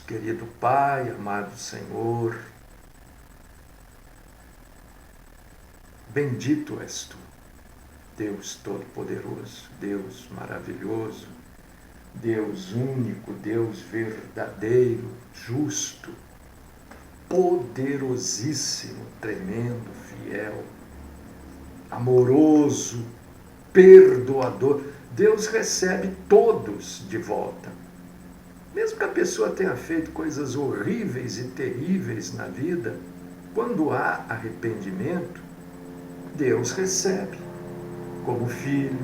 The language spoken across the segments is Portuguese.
querido Pai, amado Senhor, bendito és tu, Deus Todo-Poderoso, Deus maravilhoso, Deus único, Deus verdadeiro, justo, poderosíssimo, tremendo, fiel, amoroso, perdoador. Deus recebe todos de volta. Mesmo que a pessoa tenha feito coisas horríveis e terríveis na vida, quando há arrependimento, Deus recebe como filho,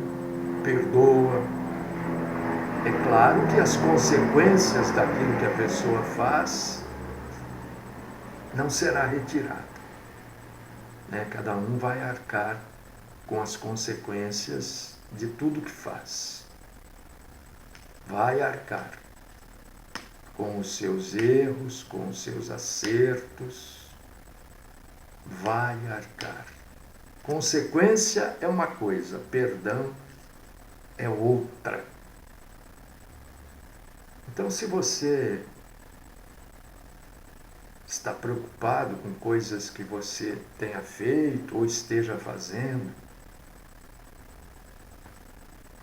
perdoa. É claro que as consequências daquilo que a pessoa faz não será retirada, né? Cada um vai arcar com as consequências de tudo que faz. Vai arcar com os seus erros, com os seus acertos. Vai arcar. Consequência é uma coisa, perdão é outra. Então, se você está preocupado com coisas que você tenha feito ou esteja fazendo,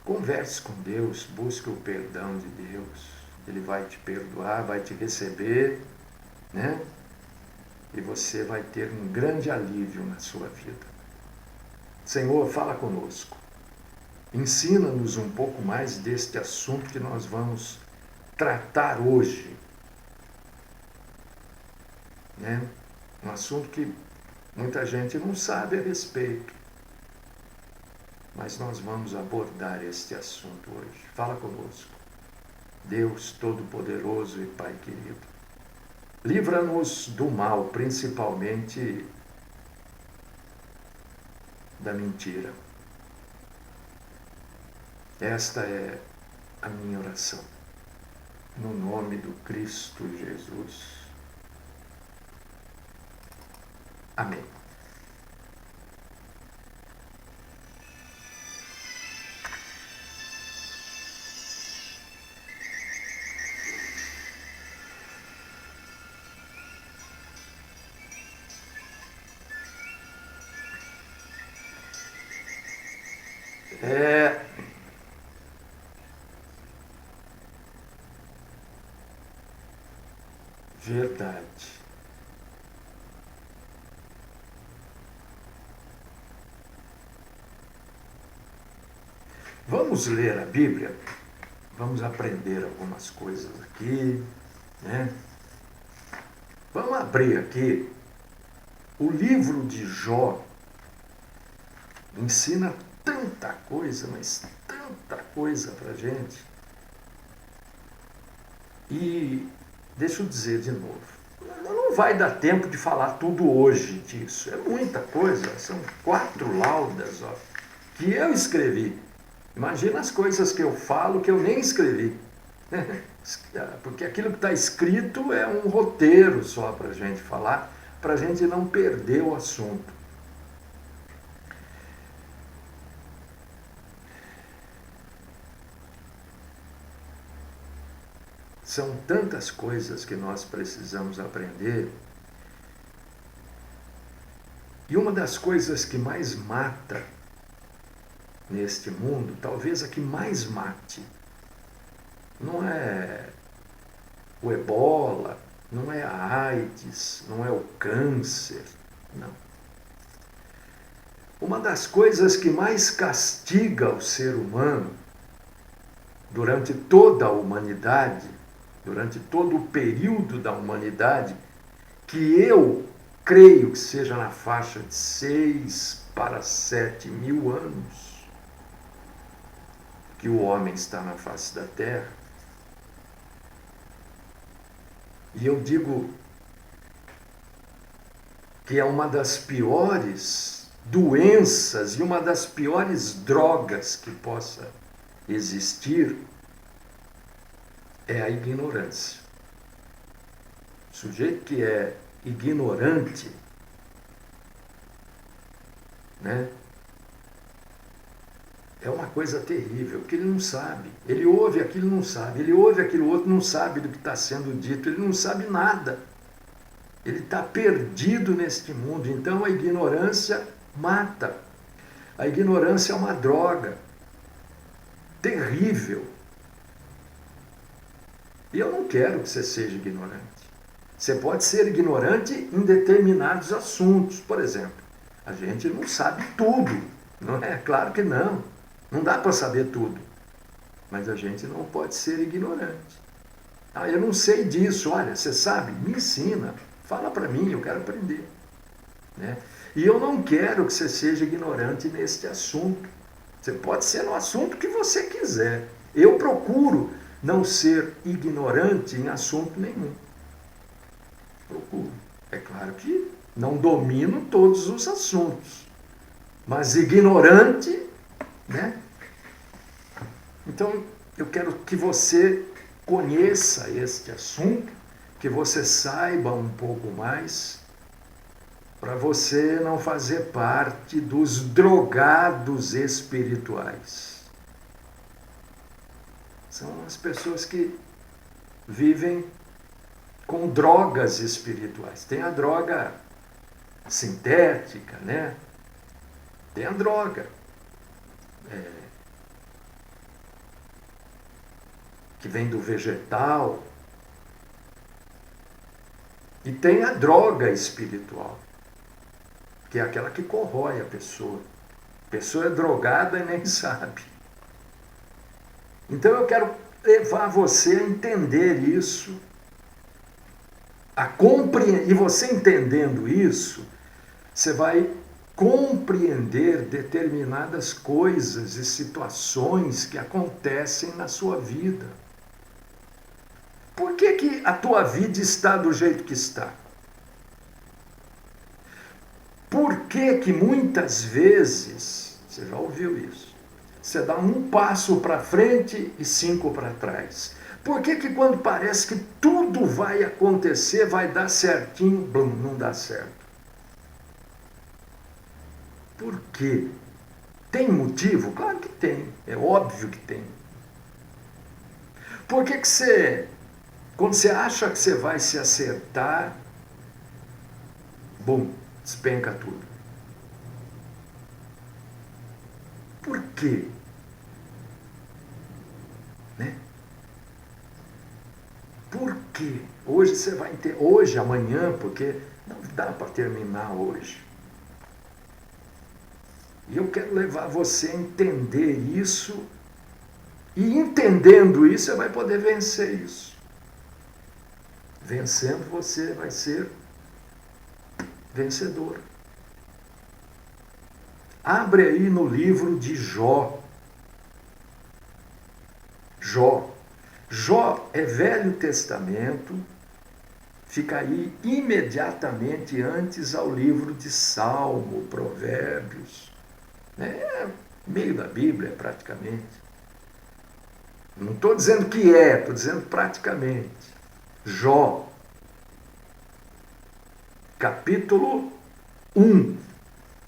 converse com Deus, busque o perdão de Deus. Ele vai te perdoar, vai te receber, né? E você vai ter um grande alívio na sua vida. Senhor, fala conosco. Ensina-nos um pouco mais deste assunto que nós vamos tratar hoje, né? Um assunto que muita gente não sabe a respeito, mas nós vamos abordar este assunto hoje. Fala conosco, Deus Todo-Poderoso e Pai querido. Livra-nos do mal, principalmente da mentira. Esta é a minha oração. No nome do Cristo Jesus. Amém. Verdade. Vamos ler a Bíblia? Vamos aprender algumas coisas aqui, né? Vamos abrir aqui o livro de Jó. Ensina tanta coisa, mas tanta coisa para a gente. E deixa eu dizer de novo, não vai dar tempo de falar tudo hoje disso. É muita coisa, são 4 laudas, ó, que eu escrevi. Imagina as coisas que eu falo que eu nem escrevi. Porque aquilo que está escrito é um roteiro só para a gente falar, para a gente não perder o assunto. São tantas coisas que nós precisamos aprender. E uma das coisas que mais mata neste mundo, talvez a que mais mate, não é o ebola, não é a AIDS, não é o câncer, não. Uma das coisas que mais castiga o ser humano durante toda a humanidade, durante todo o período da humanidade, que eu creio que seja na faixa de 6 para 7 mil anos, que o homem está na face da terra. E eu digo que é uma das piores doenças e uma das piores drogas que possa existir é a ignorância. O sujeito que é ignorante, né, é uma coisa terrível, porque ele não sabe. Ele ouve aquilo e não sabe. Ele ouve aquilo outro, não sabe do que está sendo dito. Ele não sabe nada. Ele está perdido neste mundo. Então a ignorância mata. A ignorância é uma droga terrível. E eu não quero que você seja ignorante. Você pode ser ignorante em determinados assuntos. Por exemplo, a gente não sabe tudo, não é? Claro que não. Não dá para saber tudo. Mas a gente não pode ser ignorante. Ah, eu não sei disso. Olha, você sabe? Me ensina. Fala para mim, eu quero aprender. Né? E eu não quero que você seja ignorante neste assunto. Você pode ser no assunto que você quiser. Eu procuro não ser ignorante em assunto nenhum. Procuro. É claro que não domino todos os assuntos. Mas ignorante, né? Então, eu quero que você conheça este assunto, que você saiba um pouco mais, para você não fazer parte dos drogados espirituais. São as pessoas que vivem com drogas espirituais. Tem a droga sintética, né? Tem a droga que vem do vegetal. E tem a droga espiritual, que é aquela que corrói a pessoa. A pessoa é drogada e nem sabe. Então eu quero levar você a entender isso, a compreender, e você entendendo isso, você vai compreender determinadas coisas e situações que acontecem na sua vida. Por que que a tua vida está do jeito que está? Por que que muitas vezes, você já ouviu isso, você dá um passo para frente e 5 para trás? Por que que quando parece que tudo vai acontecer, vai dar certinho, blum, não dá certo? Por quê? Tem motivo? Claro que tem, é óbvio que tem. Por que que você, quando você acha que você vai se acertar, bum, despenca tudo? Por quê? Né? Por quê? Hoje você vai ter, hoje, amanhã, porque não dá para terminar hoje. E eu quero levar você a entender isso, e entendendo isso, você vai poder vencer isso. Vencendo, você vai ser vencedor. Abre aí no livro de Jó. Jó. Jó é Velho Testamento, fica aí imediatamente antes ao livro de Salmo, Provérbios. É meio da Bíblia, praticamente. Não estou dizendo que é, estou dizendo praticamente. Jó, capítulo 1,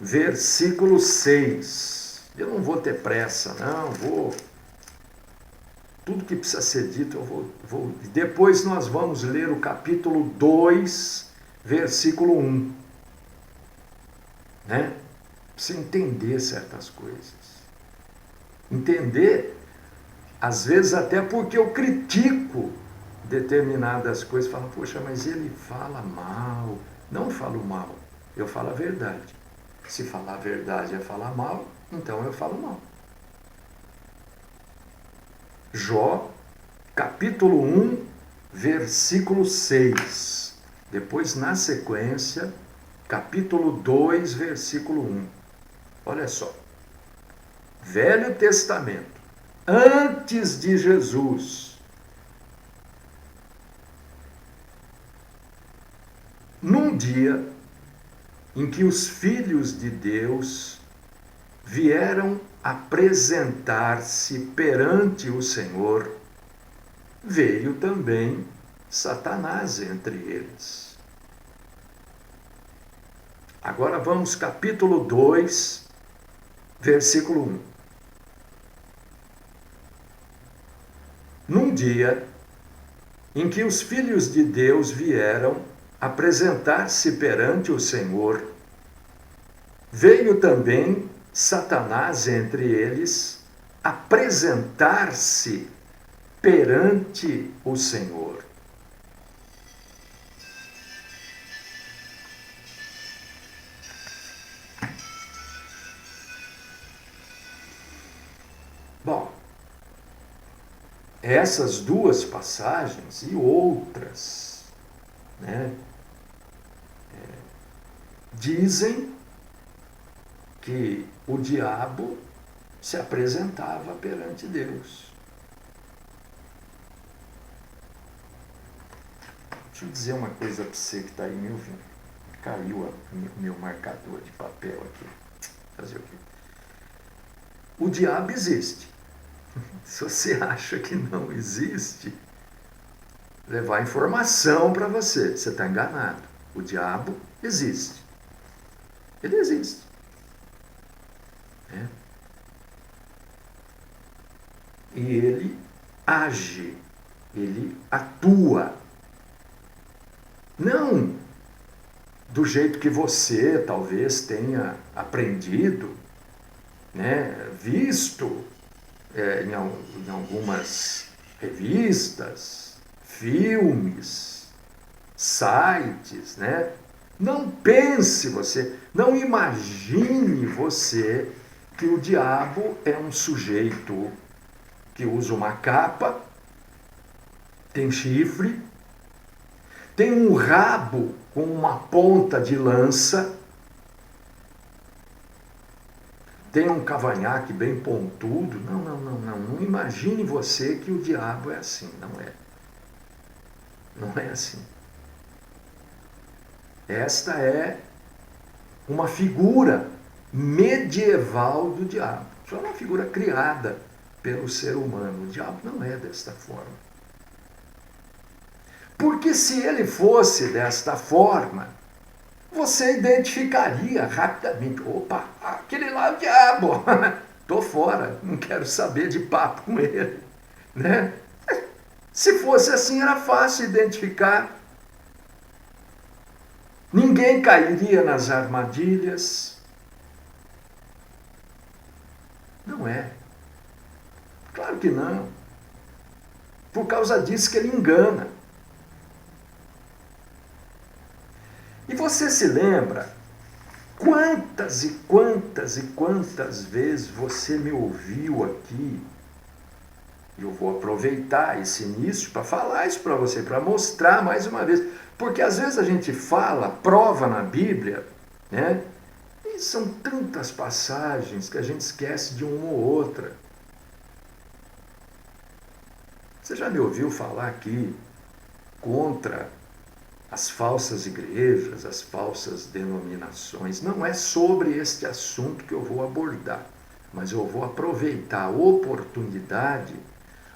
versículo 6. Eu não vou ter pressa, não, vou... Tudo que precisa ser dito eu vou... Depois nós vamos ler o capítulo 2, versículo 1. Né? Você entender certas coisas. Entender, às vezes até porque eu critico determinadas coisas, falo, poxa, mas ele fala mal. Não falo mal, eu falo a verdade. Se falar a verdade é falar mal, então eu falo mal. Jó, capítulo 1, versículo 6. Depois, na sequência, capítulo 2, versículo 1. Olha só. Velho Testamento, antes de Jesus. Num dia em que os filhos de Deus vieram apresentar-se perante o Senhor, veio também Satanás entre eles. Agora vamos capítulo 2, versículo 1. num dia em que os filhos de Deus vieram apresentar-se perante o Senhor, veio também Satanás entre eles apresentar-se perante o Senhor. Bom, essas duas passagens e outras, né, dizem que o diabo se apresentava perante Deus. Deixa eu dizer uma coisa para você que está aí me ouvindo. Caiu o meu marcador de papel aqui. Fazer o quê? O diabo existe. Se você acha que não existe, levar informação para você. Você está enganado. O diabo existe. Ele existe. E ele age, ele atua. Não do jeito que você talvez tenha aprendido, né, visto em algumas revistas, filmes, sites, né? Não pense você, não imagine você que o diabo é um sujeito que usa uma capa, tem chifre, tem um rabo com uma ponta de lança, tem um cavanhaque bem pontudo. Não imagine você que o diabo é assim, não é. Não é assim. Esta é uma figura medieval do diabo. Isso é uma figura criada pelo ser humano. O diabo não é desta forma. Porque se ele fosse desta forma, você identificaria rapidamente. Opa, aquele lá é o diabo. Estou fora, não quero saber de papo com ele. Né? Se fosse assim, era fácil identificar. Ninguém cairia nas armadilhas. Não é. Claro que não. Por causa disso que ele engana. E você se lembra quantas e quantas e quantas vezes você me ouviu aqui? Eu vou aproveitar esse início para falar isso para você, para mostrar mais uma vez. Porque às vezes a gente fala, prova na Bíblia, né? E são tantas passagens que a gente esquece de uma ou outra. Você já me ouviu falar aqui contra as falsas igrejas, as falsas denominações? Não é sobre este assunto que eu vou abordar, mas eu vou aproveitar a oportunidade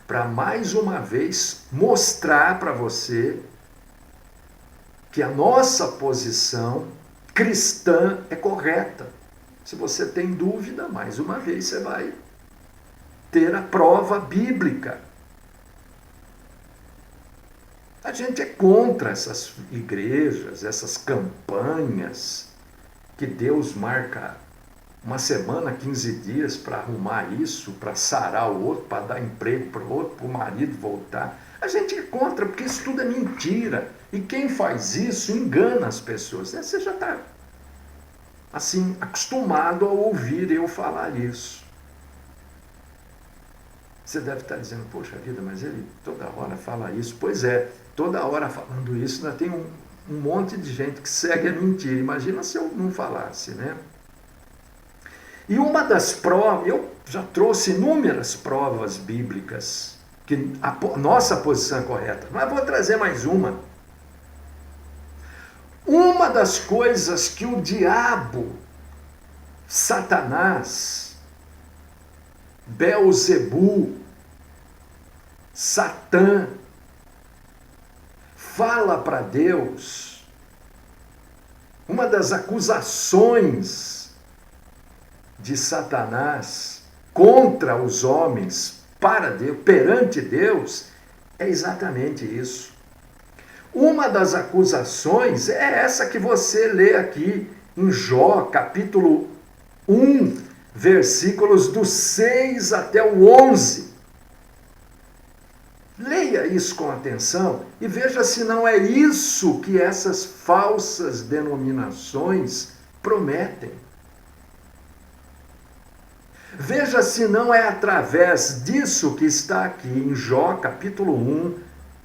para mais uma vez mostrar para você que a nossa posição cristã é correta. Se você tem dúvida, mais uma vez você vai ter a prova bíblica. A gente é contra essas igrejas, essas campanhas que Deus marca uma semana, 15 dias para arrumar isso, para sarar o outro, para dar emprego para o outro, para o marido voltar. A gente é contra, porque isso tudo é mentira. E quem faz isso engana as pessoas. Você já está, assim, acostumado a ouvir eu falar isso. Você deve estar dizendo, poxa vida, mas ele toda hora fala isso. Pois é, toda hora falando isso, ainda tem um monte de gente que segue a mentira. Imagina se eu não falasse, né? E uma das provas, eu já trouxe inúmeras provas bíblicas que a nossa posição é correta, mas vou trazer mais uma. Uma das coisas que o diabo, Satanás, Beelzebu, Satã, fala para Deus, uma das acusações de Satanás contra os homens para Deus, perante Deus, é exatamente isso. Uma das acusações é essa que você lê aqui em Jó, capítulo 1, versículos do 6 até o 11. Leia isso com atenção e veja se não é isso que essas falsas denominações prometem. Veja se não é através disso que está aqui em Jó, capítulo 1,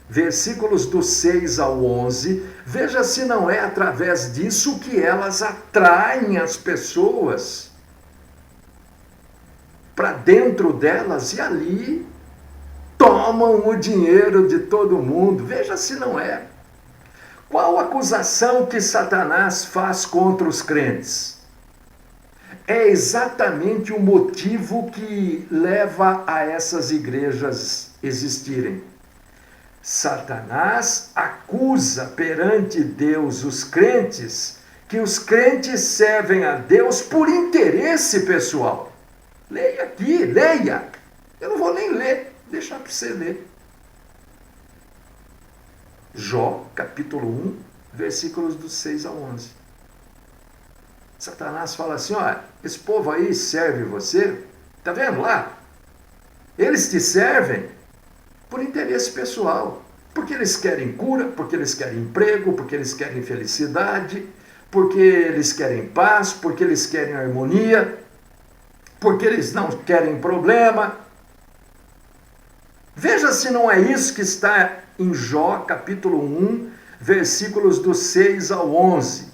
versículos do 6 ao 11, veja se não é através disso que elas atraem as pessoas para dentro delas e ali tomam o dinheiro de todo mundo. Veja se não é. Qual a acusação que Satanás faz contra os crentes? É exatamente o motivo que leva a essas igrejas existirem. Satanás acusa perante Deus os crentes, que os crentes servem a Deus por interesse pessoal. Leia aqui, leia. Eu não vou nem ler, deixar para você ler. Jó, capítulo 1, versículos do 6 ao 11. Satanás fala assim, olha, esse povo aí serve você, tá vendo lá? Eles te servem por interesse pessoal, porque eles querem cura, porque eles querem emprego, porque eles querem felicidade, porque eles querem paz, porque eles querem harmonia, porque eles não querem problema. Veja se não é isso que está em Jó, capítulo 1, versículos do 6 ao 11.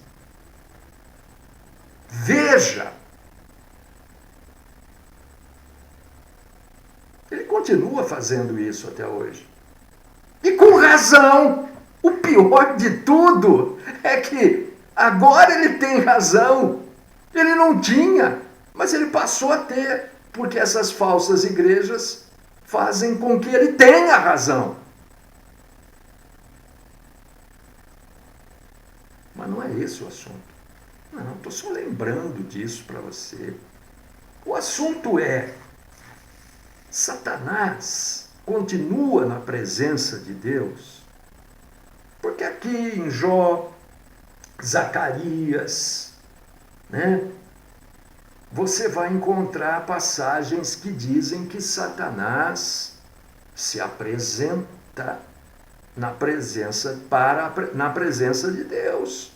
Veja! Ele continua fazendo isso até hoje. E com razão! O pior de tudo é que agora ele tem razão. Ele não tinha, mas ele passou a ter, porque essas falsas igrejas fazem com que ele tenha razão. Mas não é esse o assunto. Não, estou só lembrando disso para você. O assunto é, Satanás continua na presença de Deus, porque aqui em Jó, Zacarias, né, você vai encontrar passagens que dizem que Satanás se apresenta na presença de Deus.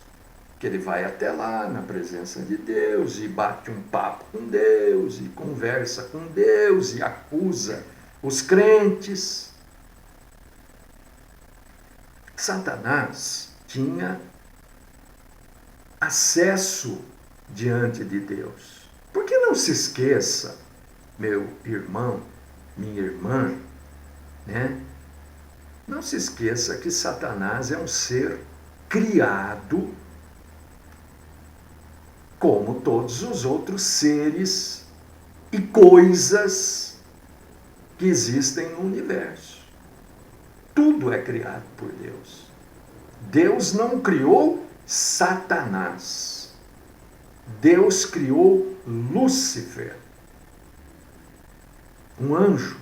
Que ele vai até lá na presença de Deus e bate um papo com Deus e conversa com Deus e acusa os crentes. Satanás tinha acesso diante de Deus. Porque não se esqueça, meu irmão, minha irmã, né? Não se esqueça que Satanás é um ser criado como todos os outros seres e coisas que existem no universo. Tudo é criado por Deus. Deus não criou Satanás. Deus criou Lúcifer, um anjo.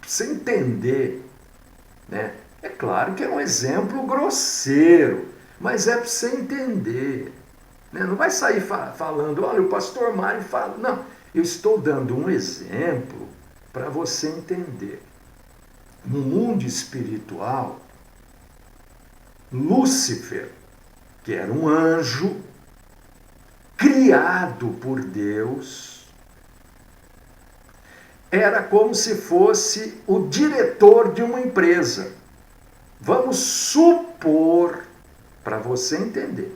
Para você entender, né? É claro que é um exemplo grosseiro, mas é para você entender. Né? Não vai sair falando, olha, o pastor Mário fala. Não, eu estou dando um exemplo para você entender. No mundo espiritual, Lúcifer, que era um anjo criado por Deus, era como se fosse o diretor de uma empresa. Vamos supor, para você entender,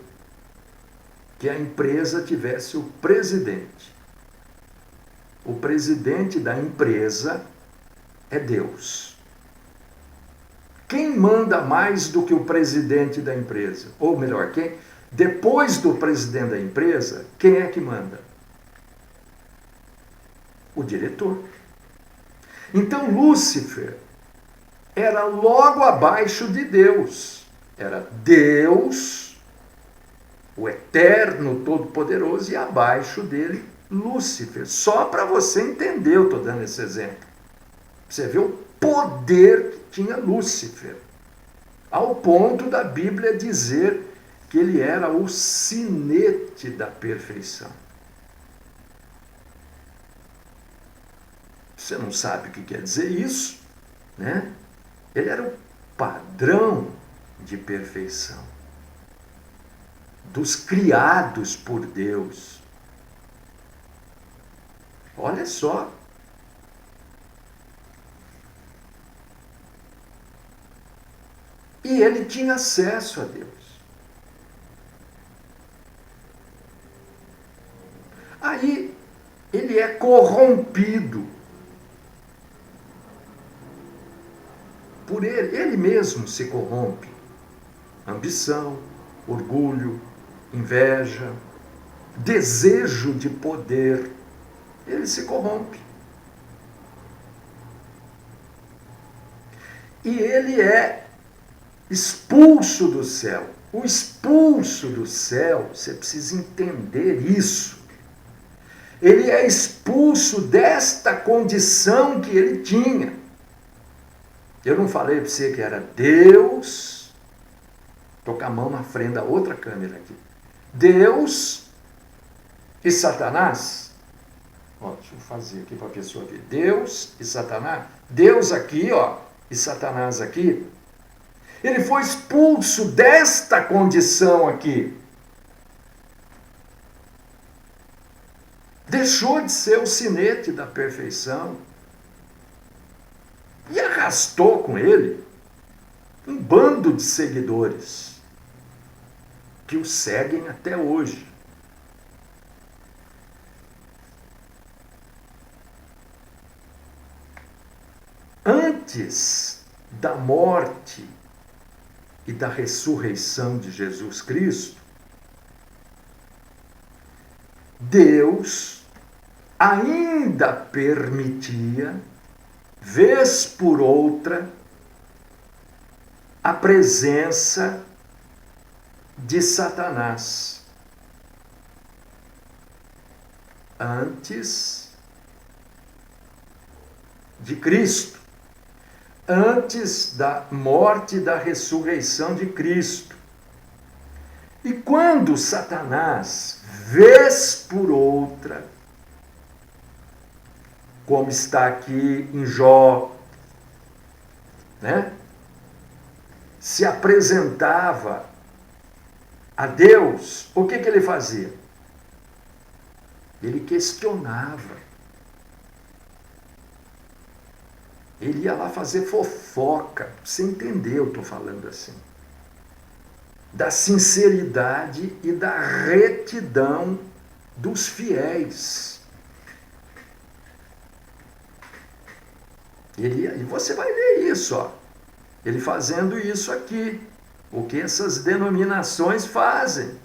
que a empresa tivesse o presidente. O presidente da empresa é Deus. Quem manda mais do que o presidente da empresa? Ou melhor, quem? Depois do presidente da empresa, quem é que manda? O diretor. Então, Lúcifer era logo abaixo de Deus. Era Deus, o Eterno Todo-Poderoso, e abaixo dele, Lúcifer. Só para você entender, eu estou dando esse exemplo. Você vê o poder que tinha Lúcifer. Ao ponto da Bíblia dizer que ele era o sinete da perfeição. Você não sabe o que quer dizer isso, né? Ele era o padrão de perfeição dos criados por Deus. Olha só. E ele tinha acesso a Deus. Aí ele é corrompido por ele mesmo se corrompe. Ambição, orgulho, inveja, desejo de poder, ele se corrompe. E ele é expulso do céu. O expulso do céu, você precisa entender isso. Ele é expulso desta condição que ele tinha. Eu não falei para você que era Deus. Estou com a mão na frente da outra câmera aqui. Deus e Satanás. Ó, deixa eu fazer aqui para a pessoa ver. Deus e Satanás. Deus aqui, ó, e Satanás aqui. Ele foi expulso desta condição aqui. Deixou de ser o sinete da perfeição. E arrastou com ele um bando de seguidores que o seguem até hoje. Antes da morte e da ressurreição de Jesus Cristo, Deus ainda permitia, vez por outra, a presença de Satanás. Antes de Cristo, antes da morte e da ressurreição de Cristo. E quando Satanás, vez por outra, como está aqui em Jó, né, se apresentava a Deus, o que ele fazia? Ele questionava. Ele ia lá fazer fofoca. Você entendeu, eu estou falando assim. Da sinceridade e da retidão dos fiéis. E você vai ver isso, ó. Ele fazendo isso aqui. O que essas denominações fazem.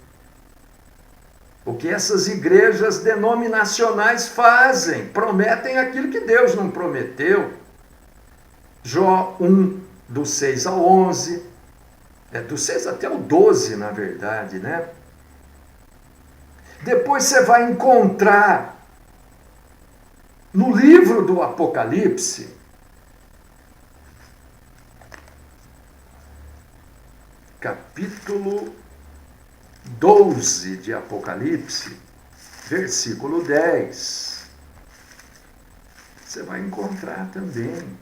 O que essas igrejas denominacionais fazem. Prometem aquilo que Deus não prometeu. Jó 1, do 6 ao 11. Do 6 até o 12, na verdade, né? Depois você vai encontrar no livro do Apocalipse, capítulo 12 de Apocalipse, versículo 10. Você vai encontrar também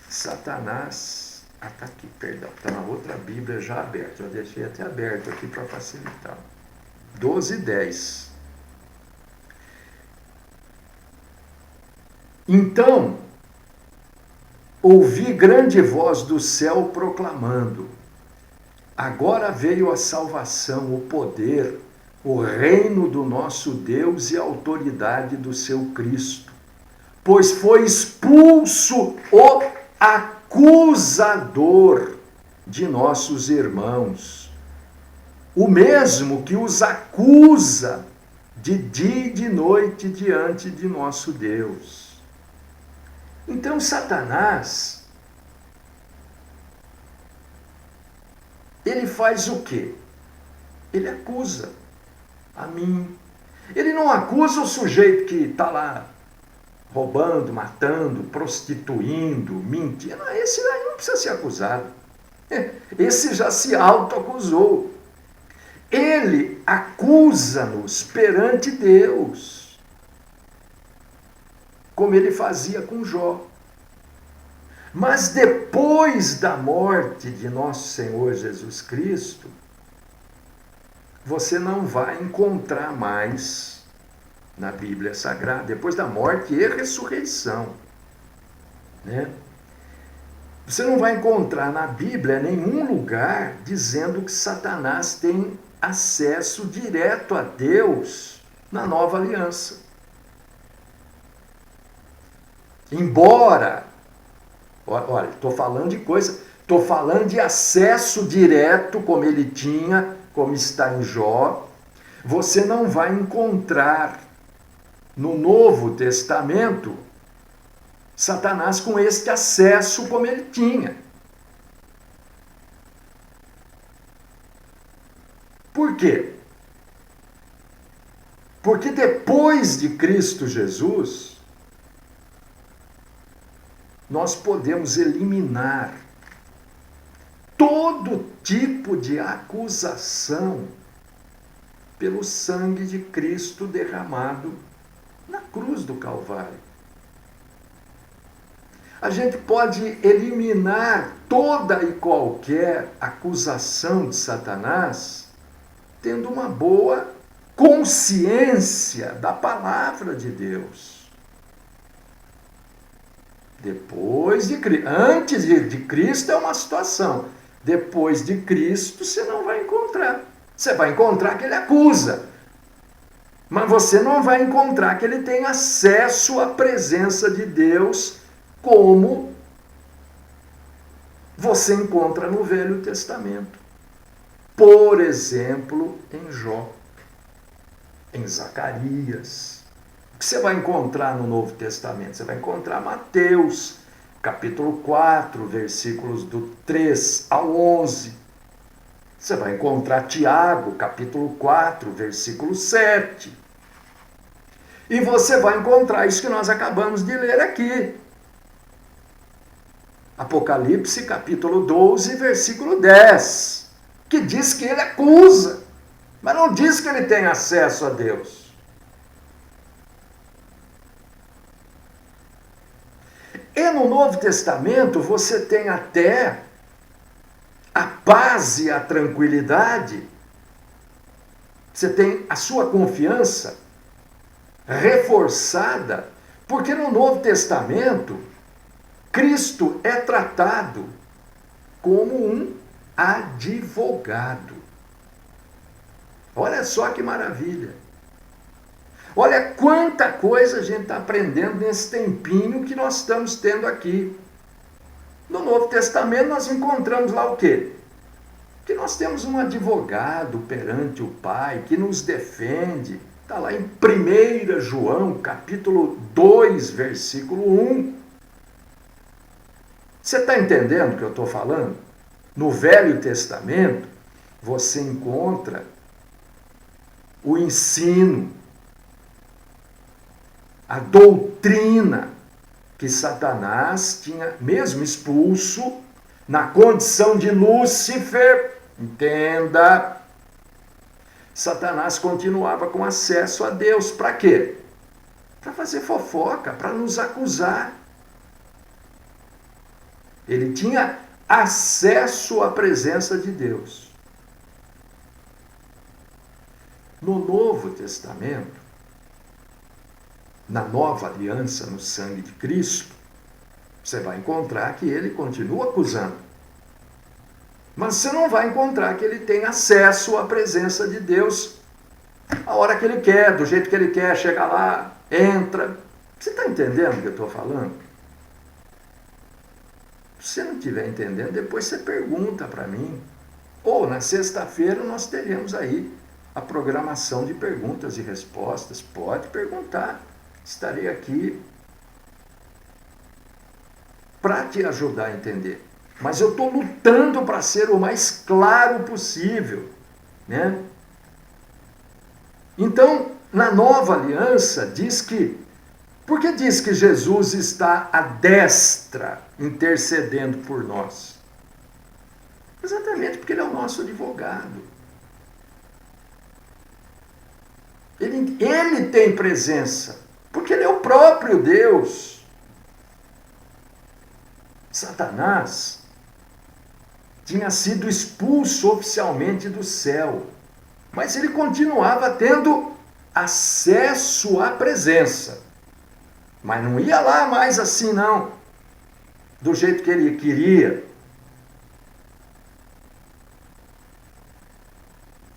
Satanás. Ah, está aqui, perdão. Está na outra Bíblia já aberta. Eu deixei até aberto aqui para facilitar. 12, 10. Então, ouvi grande voz do céu proclamando: agora veio a salvação, o poder, o reino do nosso Deus e a autoridade do seu Cristo. Pois foi expulso o acusador de nossos irmãos, o mesmo que os acusa de dia e de noite diante de nosso Deus. Então Satanás, ele faz o quê? Ele acusa a mim, Ele não acusa o sujeito que está lá roubando, matando, prostituindo, mentindo. Esse aí não precisa ser acusado. Esse já se autoacusou. Ele acusa-nos perante Deus, como ele fazia com Jó. Mas depois da morte de nosso Senhor Jesus Cristo, você não vai encontrar mais na Bíblia Sagrada, depois da morte e ressurreição, né? Você não vai encontrar na Bíblia nenhum lugar dizendo que Satanás tem acesso direto a Deus na nova aliança. Embora, olha, estou falando de acesso direto, como ele tinha, como está em Jó, você não vai encontrar no Novo Testamento Satanás com este acesso como ele tinha. Por quê? Porque depois de Cristo Jesus, nós podemos eliminar todo tipo de acusação pelo sangue de Cristo derramado na cruz do Calvário. A gente pode eliminar toda e qualquer acusação de Satanás tendo uma boa consciência da palavra de Deus. Depois de Cristo, antes de Cristo é uma situação. Depois de Cristo você não vai encontrar. Você vai encontrar que ele acusa. Mas você não vai encontrar que ele tem acesso à presença de Deus como você encontra no Velho Testamento. Por exemplo, em Jó, em Zacarias. O que você vai encontrar no Novo Testamento? Você vai encontrar Mateus, capítulo 4, versículos do 3 ao 11. Você vai encontrar Tiago, capítulo 4, versículo 7. E você vai encontrar isso que nós acabamos de ler aqui. Apocalipse, capítulo 12, versículo 10, que diz que ele acusa, mas não diz que ele tem acesso a Deus. E no Novo Testamento você tem até a paz e a tranquilidade, você tem a sua confiança reforçada, porque no Novo Testamento Cristo é tratado como um advogado. Olha só que maravilha. Olha quanta coisa a gente está aprendendo nesse tempinho que nós estamos tendo aqui. No Novo Testamento nós encontramos lá o quê? Que nós temos um advogado perante o Pai que nos defende. Está lá em 1 João, capítulo 2, versículo 1. Você está entendendo o que eu estou falando? No Velho Testamento, você encontra o ensino, a doutrina que Satanás tinha mesmo expulso na condição de Lúcifer. Entenda, Satanás continuava com acesso a Deus. Para quê? Para fazer fofoca, para nos acusar. Ele tinha acesso à presença de Deus. No Novo Testamento, na nova aliança no sangue de Cristo, você vai encontrar que ele continua acusando. Mas você não vai encontrar que ele tem acesso à presença de Deus a hora que ele quer, do jeito que ele quer, chega lá, entra. Você está entendendo o que eu estou falando? Se você não estiver entendendo, depois você pergunta para mim. Ou na sexta-feira nós teremos aí a programação de perguntas e respostas. Pode perguntar. Estarei aqui para te ajudar a entender. Mas eu estou lutando para ser o mais claro possível, né? Então, na nova aliança, diz que... Por que diz que Jesus está à destra, intercedendo por nós? Exatamente porque ele é o nosso advogado. Ele tem presença, porque ele é o próprio Deus. Satanás tinha sido expulso oficialmente do céu, mas ele continuava tendo acesso à presença. Mas não ia lá mais assim, não, do jeito que ele queria.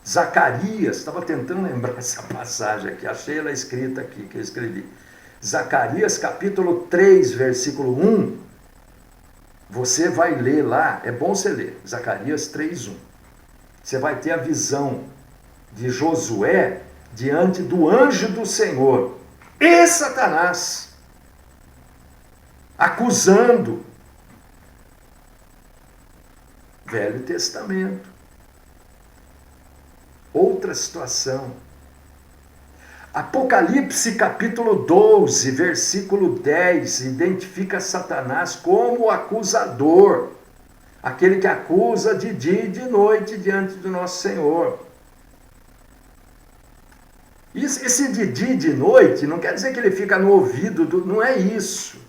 Zacarias, estava tentando lembrar essa passagem aqui, achei ela escrita aqui, que eu escrevi. Zacarias capítulo 3, versículo 1. Você vai ler lá, é bom você ler, Zacarias 3:1. Você vai ter a visão de Josué diante do anjo do Senhor e Satanás, acusando. Velho Testamento. Outra situação. Apocalipse capítulo 12, versículo 10, identifica Satanás como o acusador, aquele que acusa de dia e de noite diante do nosso Senhor. Esse de dia e de noite não quer dizer que ele fica no ouvido, não é isso.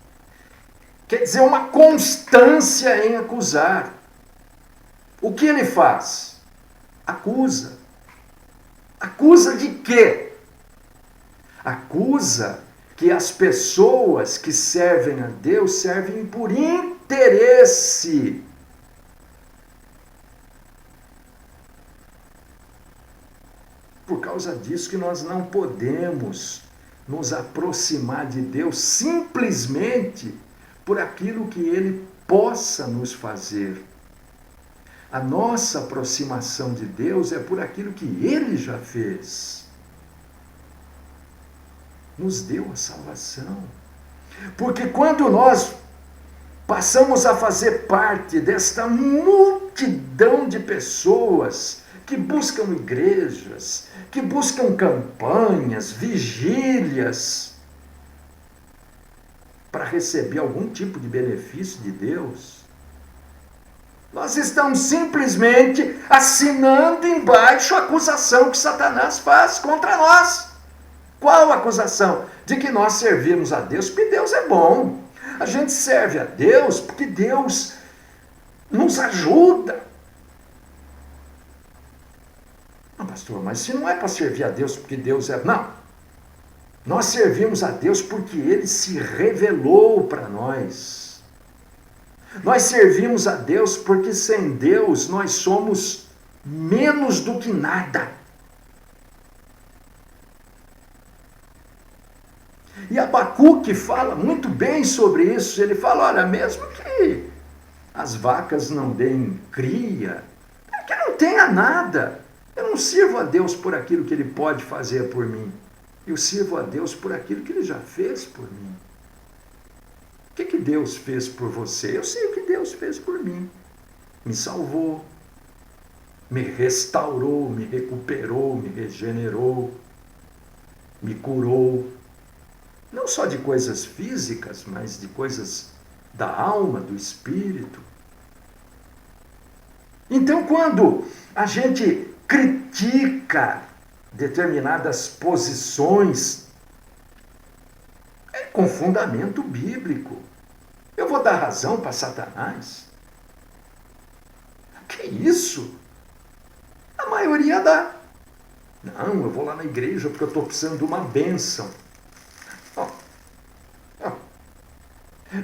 Quer dizer uma constância em acusar. O que ele faz? Acusa. Acusa de quê? Acusa que as pessoas que servem a Deus servem por interesse. Por causa disso que nós não podemos nos aproximar de Deus simplesmente por aquilo que Ele possa nos fazer. A nossa aproximação de Deus é por aquilo que Ele já fez. Nos deu a salvação. Porque quando nós passamos a fazer parte desta multidão de pessoas que buscam igrejas, que buscam campanhas, vigílias, para receber algum tipo de benefício de Deus, nós estamos simplesmente assinando embaixo a acusação que Satanás faz contra nós. Qual a acusação? De que nós servimos a Deus porque Deus é bom. A gente serve a Deus porque Deus nos ajuda. Não, pastor, mas se não é para servir a Deus porque Deus é... Não. Nós servimos a Deus porque Ele se revelou para nós. Nós servimos a Deus porque sem Deus nós somos menos do que nada. E Abacuque fala muito bem sobre isso. Ele fala, olha, mesmo que as vacas não deem cria, que não tenha nada, eu não sirvo a Deus por aquilo que Ele pode fazer por mim. Eu sirvo a Deus por aquilo que Ele já fez por mim. O que Deus fez por você? Eu sei o que Deus fez por mim. Me salvou, me restaurou, me recuperou, me regenerou, me curou. Não só de coisas físicas, mas de coisas da alma, do espírito. Então, quando a gente critica determinadas posições, é com fundamento bíblico. Eu vou dar razão para Satanás? Que isso? A maioria dá. Não, eu vou lá na igreja porque eu estou precisando de uma bênção.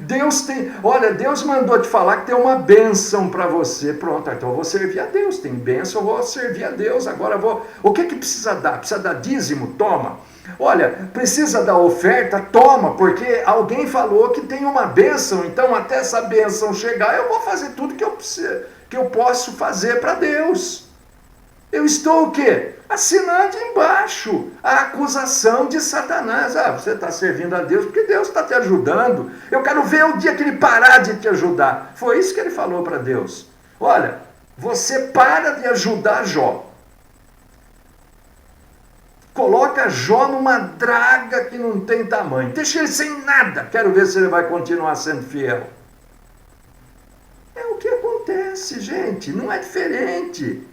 Deus tem, olha, Deus mandou te falar que tem uma bênção para você. Pronto, então eu vou servir a Deus. Tem bênção, eu vou servir a Deus. Agora eu vou. O que precisa dar? Precisa dar dízimo? Toma. Olha, precisa dar oferta? Toma, porque alguém falou que tem uma bênção. Então, até essa bênção chegar, eu vou fazer tudo que eu posso fazer para Deus. Eu estou o quê? Assinando embaixo a acusação de Satanás. Ah, você está servindo a Deus porque Deus está te ajudando. Eu quero ver o dia que Ele parar de te ajudar. Foi isso que Ele falou para Deus. Olha, você para de ajudar Jó. Coloca Jó numa draga que não tem tamanho. Deixa ele sem nada. Quero ver se ele vai continuar sendo fiel. É o que acontece, gente. Não é diferente.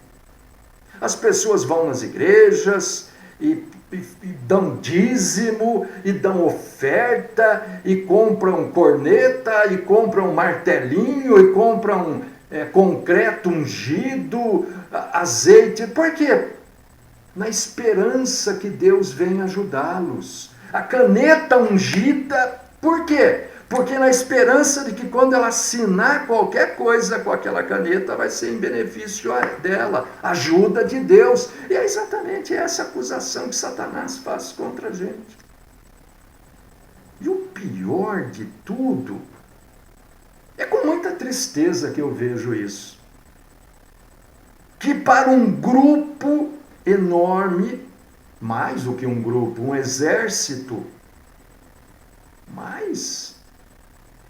As pessoas vão nas igrejas e dão dízimo, e dão oferta, e compram corneta, e compram martelinho, e compram concreto ungido, azeite. Por quê? Na esperança que Deus venha ajudá-los. A caneta ungida, por quê? Porque na esperança de que quando ela assinar qualquer coisa com aquela caneta, vai ser em benefício dela, ajuda de Deus. E é exatamente essa acusação que Satanás faz contra a gente. E o pior de tudo, é com muita tristeza que eu vejo isso. Que para um grupo enorme, mais do que um grupo, um exército,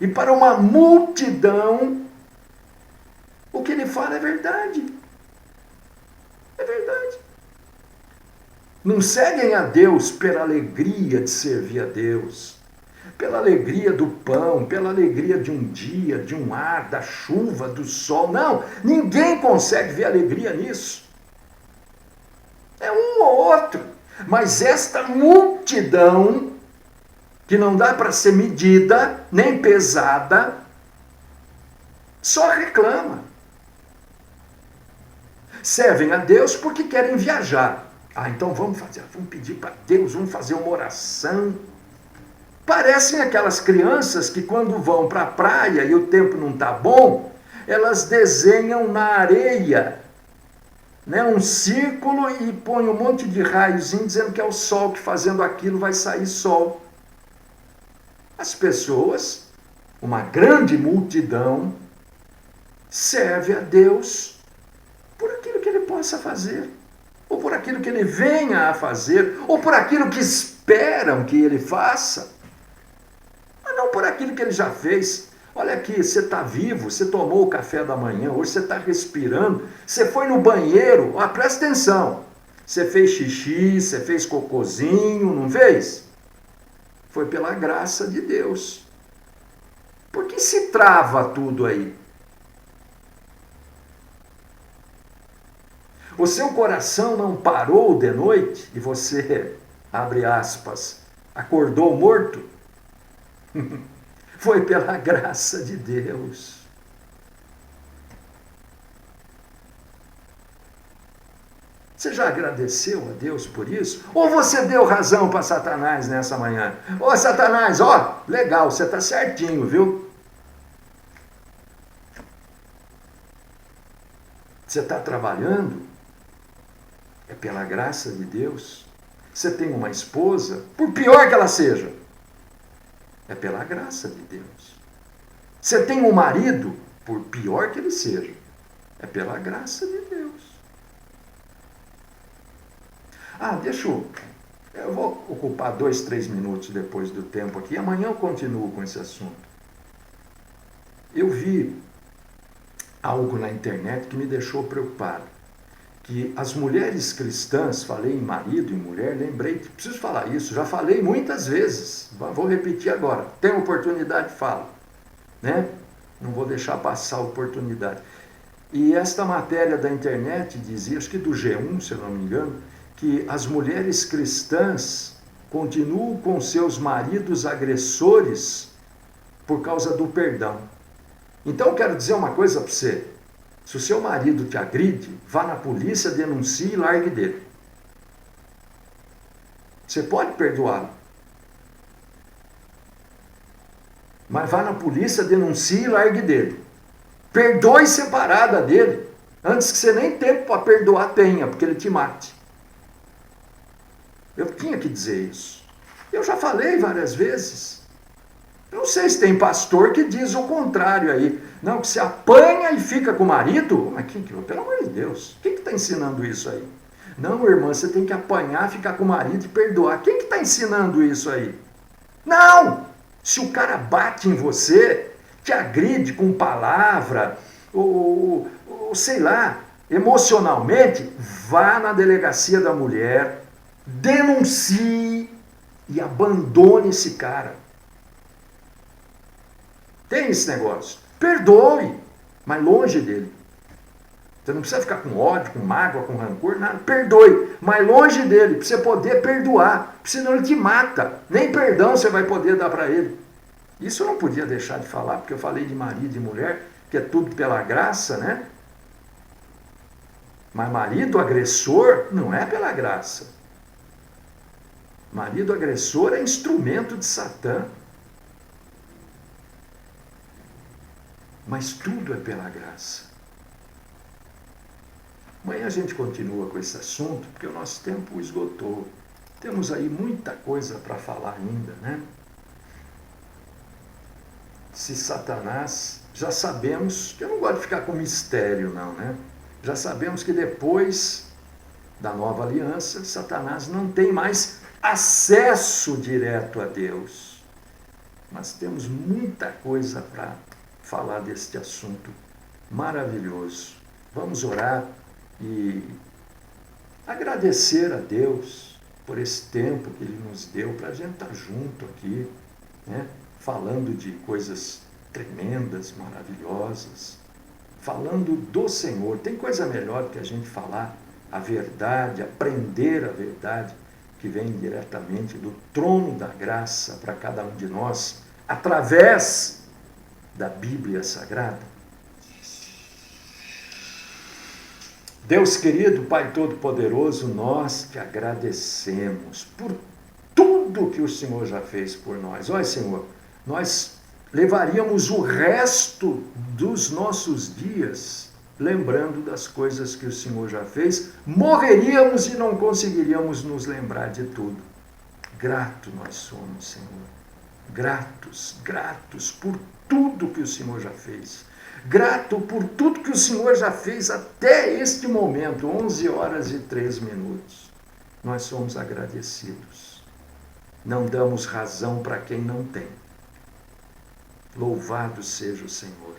e para uma multidão, o que ele fala é verdade. É verdade. Não seguem a Deus pela alegria de servir a Deus, pela alegria do pão, pela alegria de um dia, de um ar, da chuva, do sol. Não, ninguém consegue ver alegria nisso. É um ou outro. Mas esta multidão, que não dá para ser medida, nem pesada, só reclama. Servem a Deus porque querem viajar. Então vamos pedir para Deus, vamos fazer uma oração. Parecem aquelas crianças que quando vão para a praia e o tempo não está bom, elas desenham na areia, um círculo e põem um monte de raiozinho dizendo que é o sol, que fazendo aquilo vai sair sol. As pessoas, uma grande multidão, serve a Deus por aquilo que ele possa fazer, ou por aquilo que ele venha a fazer, ou por aquilo que esperam que ele faça, mas não por aquilo que ele já fez. Olha aqui, você está vivo, você tomou o café da manhã, hoje você está respirando, você foi no banheiro, presta atenção, você fez xixi, você fez cocôzinho, não fez? Foi pela graça de Deus. Por que se trava tudo aí? O seu coração não parou de noite e você, abre aspas, acordou morto? Foi pela graça de Deus. Você já agradeceu a Deus por isso? Ou você deu razão para Satanás nessa manhã? Ô Satanás, legal, você está certinho, viu? Você está trabalhando? É pela graça de Deus. Você tem uma esposa, por pior que ela seja, é pela graça de Deus. Você tem um marido, por pior que ele seja, é pela graça de Deus. Eu vou ocupar 2, 3 minutos depois do tempo aqui. Amanhã eu continuo com esse assunto. Eu vi algo na internet que me deixou preocupado. Que as mulheres cristãs, falei em marido e mulher, lembrei que preciso falar isso, já falei muitas vezes, vou repetir agora, tem oportunidade, falo, não vou deixar passar a oportunidade. E esta matéria da internet dizia, acho que do G1, se eu não me engano, que as mulheres cristãs continuam com seus maridos agressores por causa do perdão. Então eu quero dizer uma coisa para você. Se o seu marido te agride, vá na polícia, denuncie e largue dele. Você pode perdoá-lo. Mas vá na polícia, denuncie e largue dele. Perdoe separada dele, antes que você nem tempo para perdoar tenha, porque ele te mate. Eu tinha que dizer isso. Eu já falei várias vezes. Eu não sei se tem pastor que diz o contrário aí. Não, que se apanha e fica com o marido? Mas pelo amor de Deus, quem que está ensinando isso aí? Não, irmã, você tem que apanhar, ficar com o marido e perdoar. Quem que está ensinando isso aí? Não! Se o cara bate em você, te agride com palavra, ou sei lá, emocionalmente, vá na delegacia da mulher, denuncie e abandone esse cara. Tem esse negócio. Perdoe, mas longe dele. Você não precisa ficar com ódio, com mágoa, com rancor, nada. Perdoe, mas longe dele, para você poder perdoar. Senão ele te mata. Nem perdão você vai poder dar para ele. Isso eu não podia deixar de falar, porque eu falei de marido e mulher, que é tudo pela graça, né? Mas marido agressor não é pela graça. Marido agressor é instrumento de Satã. Mas tudo é pela graça. Amanhã a gente continua com esse assunto, porque o nosso tempo esgotou. Temos aí muita coisa para falar ainda, né? Se Satanás, já sabemos, que eu não gosto de ficar com mistério não, né? Já sabemos que depois da nova aliança, Satanás não tem mais acesso direto a Deus. Mas temos muita coisa para falar deste assunto maravilhoso. Vamos orar e agradecer a Deus por esse tempo que Ele nos deu para a gente estar junto aqui, né? Falando de coisas tremendas, maravilhosas, falando do Senhor. Tem coisa melhor que a gente falar a verdade, aprender a verdade, que vem diretamente do trono da graça para cada um de nós, através da Bíblia Sagrada. Deus querido, Pai Todo-Poderoso, nós te agradecemos por tudo que o Senhor já fez por nós. Olha, Senhor, nós levaríamos o resto dos nossos dias lembrando das coisas que o Senhor já fez, morreríamos e não conseguiríamos nos lembrar de tudo. Grato nós somos, Senhor. Gratos, gratos por tudo que o Senhor já fez. Grato por tudo que o Senhor já fez até este momento, 11 horas e 3 minutos. Nós somos agradecidos. Não damos razão para quem não tem. Louvado seja o Senhor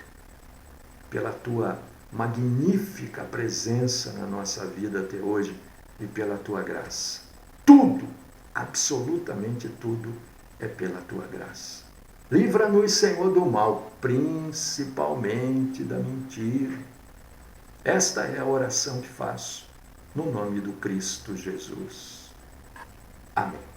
pela tua magnífica presença na nossa vida até hoje e pela tua graça. Tudo, absolutamente tudo, é pela tua graça. Livra-nos, Senhor, do mal, principalmente da mentira. Esta é a oração que faço, no nome do Cristo Jesus. Amém.